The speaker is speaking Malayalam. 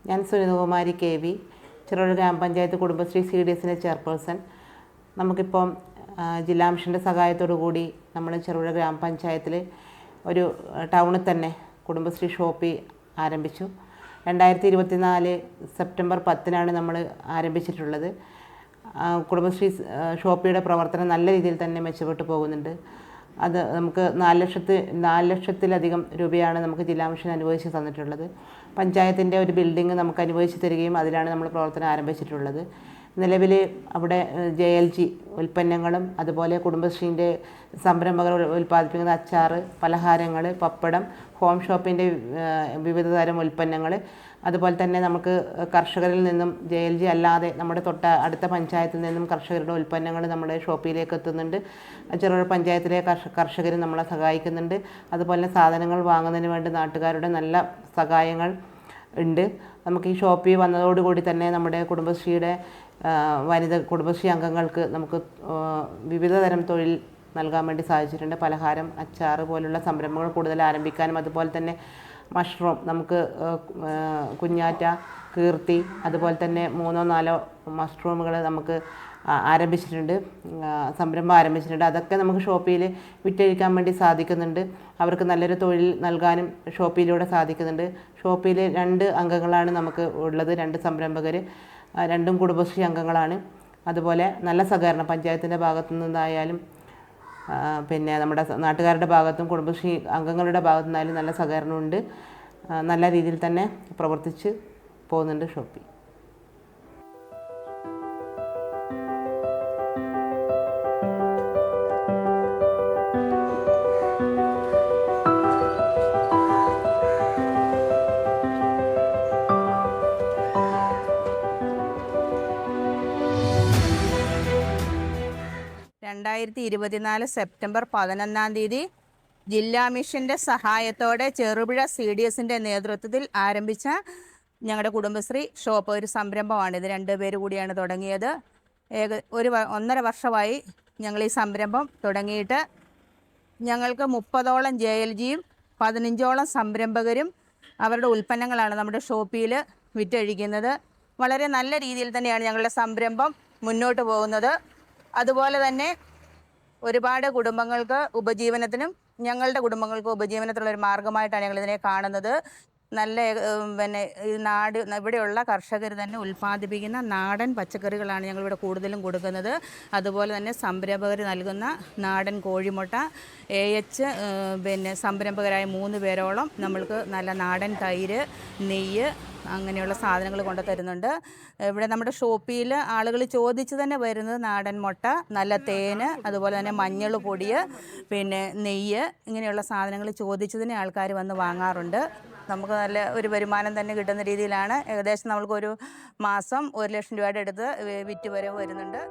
ഞാൻ സുനിതകുമാരി KV, ചെറുപുഴ ഗ്രാമപഞ്ചായത്ത് കുടുംബശ്രീ CDSൻ്റെ ചെയർപേഴ്സൺ. നമുക്കിപ്പം ജില്ലാ മിഷൻ്റെ സഹായത്തോടു കൂടി നമ്മൾ ചെറുപുഴ ഗ്രാമപഞ്ചായത്തിൽ ഒരു ടൗണിൽ തന്നെ കുടുംബശ്രീ ഷോപ്പ് ആരംഭിച്ചു. 2024 സെപ്റ്റംബർ 10 നമ്മൾ ആരംഭിച്ചിട്ടുള്ളത്. കുടുംബശ്രീ ഷോപ്പിയുടെ പ്രവർത്തനം നല്ല രീതിയിൽ തന്നെ മെച്ചപ്പെട്ടു പോകുന്നുണ്ട്. അത് നമുക്ക് 4 ലക്ഷത്തിലധികം രൂപയാണ് നമുക്ക് ജില്ലാ മിഷൻ അനുവദിച്ച് തന്നിട്ടുള്ളത്. പഞ്ചായത്തിൻ്റെ ഒരു ബിൽഡിംഗ് നമുക്ക് അനുവദിച്ച് തരികയും അതിലാണ് നമ്മൾ പ്രവർത്തനം ആരംഭിച്ചിട്ടുള്ളത്. നിലവിൽ അവിടെ JLG ഉൽപ്പന്നങ്ങളും അതുപോലെ കുടുംബശ്രീൻ്റെ സംരംഭകർ ഉൽപ്പാദിപ്പിക്കുന്ന അച്ചാർ, പലഹാരങ്ങൾ, പപ്പടം, ഹോം ഷോപ്പിൻ്റെ വിവിധ തരം ഉൽപ്പന്നങ്ങൾ, അതുപോലെ തന്നെ നമുക്ക് കർഷകരിൽ നിന്നും JLG അല്ലാതെ നമ്മുടെ അടുത്ത പഞ്ചായത്തിൽ നിന്നും കർഷകരുടെ ഉൽപ്പന്നങ്ങൾ നമ്മുടെ ഷോപ്പിലേക്ക് എത്തുന്നുണ്ട്. ചെറുപുഴ പഞ്ചായത്തിലെ കർഷകർ നമ്മളെ സഹായിക്കുന്നുണ്ട്. അതുപോലെ സാധനങ്ങൾ വാങ്ങുന്നതിന് വേണ്ടി നാട്ടുകാരുടെ നല്ല സഹായങ്ങൾ ഉണ്ട്. നമുക്ക് ഈ ഷോപ്പിൽ വന്നതോടുകൂടി തന്നെ നമ്മുടെ കുടുംബശ്രീയുടെ കുടുംബശ്രീ അംഗങ്ങൾക്ക് നമുക്ക് വിവിധ തരം തൊഴിൽ നൽകാൻ വേണ്ടി സാധിച്ചിട്ടുണ്ട്. പലഹാരം, അച്ചാർ പോലുള്ള സംരംഭങ്ങൾ കൂടുതൽ ആരംഭിക്കാനും അതുപോലെ തന്നെ മഷ്റൂം നമുക്ക് കുഞ്ഞാറ്റ, കീർത്തി, അതുപോലെ തന്നെ 3-4 മഷ്റൂമുകൾ നമുക്ക് സംരംഭം ആരംഭിച്ചിട്ടുണ്ട്. അതൊക്കെ നമുക്ക് ഷോപ്പിൽ വിറ്റഴിക്കാൻ വേണ്ടി സാധിക്കുന്നുണ്ട്. അവർക്ക് നല്ലൊരു തൊഴിൽ നൽകാനും ഷോപ്പിലൂടെ സാധിക്കുന്നുണ്ട്. ഷോപ്പിൽ 2 അംഗങ്ങളാണ് നമുക്ക് ഉള്ളത്, 2 സംരംഭകർ, 2 കുടുംബശ്രീ അംഗങ്ങളാണ്. അതുപോലെ നല്ല സഹകരണം പഞ്ചായത്തിൻ്റെ ഭാഗത്തു നിന്നായാലും പിന്നെ നമ്മുടെ നാട്ടുകാരുടെ ഭാഗത്തും കുടുംബശ്രീ അംഗങ്ങളുടെ ഭാഗത്തു നിന്നായാലും നല്ല സഹകരണമുണ്ട്. നല്ല രീതിയിൽ തന്നെ പ്രവർത്തിച്ച് പോകുന്നുണ്ട് ഷോപ്പിൽ. 2024 സെപ്റ്റംബർ 11 ജില്ലാ മിഷൻ്റെ സഹായത്തോടെ ചെറുപുഴ CDSൻ്റെ നേതൃത്വത്തിൽ ആരംഭിച്ച ഞങ്ങളുടെ കുടുംബശ്രീ ഷോപ്പ് ഒരു സംരംഭമാണിത്. 2 പേര് കൂടിയാണ് തുടങ്ങിയത്. 1.5 വർഷമായി ഞങ്ങൾ ഈ സംരംഭം തുടങ്ങിയിട്ട്. ഞങ്ങൾക്ക് 30ഓളം JLGയും 15ഓളം സംരംഭകരും അവരുടെ ഉൽപ്പന്നങ്ങളാണ് നമ്മുടെ ഷോപ്പിൽ വിറ്റഴിക്കുന്നത്. വളരെ നല്ല രീതിയിൽ തന്നെയാണ് ഞങ്ങളുടെ സംരംഭം മുന്നോട്ട് പോകുന്നത്. അതുപോലെ തന്നെ ഒരുപാട് കുടുംബങ്ങൾക്ക് ഉപജീവനത്തിനും ഞങ്ങളുടെ കുടുംബങ്ങൾക്ക് ഉപജീവനത്തിനുള്ളൊരു മാർഗ്ഗമായിട്ടാണ് ഞങ്ങളിതിനെ കാണുന്നത്. നല്ല ഇവിടെയുള്ള കർഷകർ തന്നെ ഉൽപ്പാദിപ്പിക്കുന്ന നാടൻ പച്ചക്കറികളാണ് ഞങ്ങളിവിടെ കൂടുതലും കൊടുക്കുന്നത്. അതുപോലെ തന്നെ സംരംഭകർ നൽകുന്ന നാടൻ കോഴിമുട്ട, AH സംരംഭകരായ 3 പേരോളം നമ്മൾക്ക് നല്ല നാടൻ തൈര്, നെയ്യ് അങ്ങനെയുള്ള സാധനങ്ങൾ കൊണ്ടു തരുന്നുണ്ട്. ഇവിടെ നമ്മുടെ ഷോപ്പിൽ ആളുകൾ ചോദിച്ച് തന്നെ വരുന്നത് നാടൻ മുട്ട, നല്ല തേന്, അതുപോലെ തന്നെ മഞ്ഞൾ പൊടി, നെയ്യ്, ഇങ്ങനെയുള്ള സാധനങ്ങൾ ചോദിച്ച് തന്നെ ആൾക്കാർ വന്ന് വാങ്ങാറുണ്ട്. നമുക്ക് നല്ല ഒരു വരുമാനം തന്നെ കിട്ടുന്ന രീതിയിലാണ്. ഏകദേശം നമ്മൾക്കൊരു മാസം 1 ലക്ഷം രൂപയുടെ അടുത്ത് വിറ്റ് വരവ് വരുന്നുണ്ട്.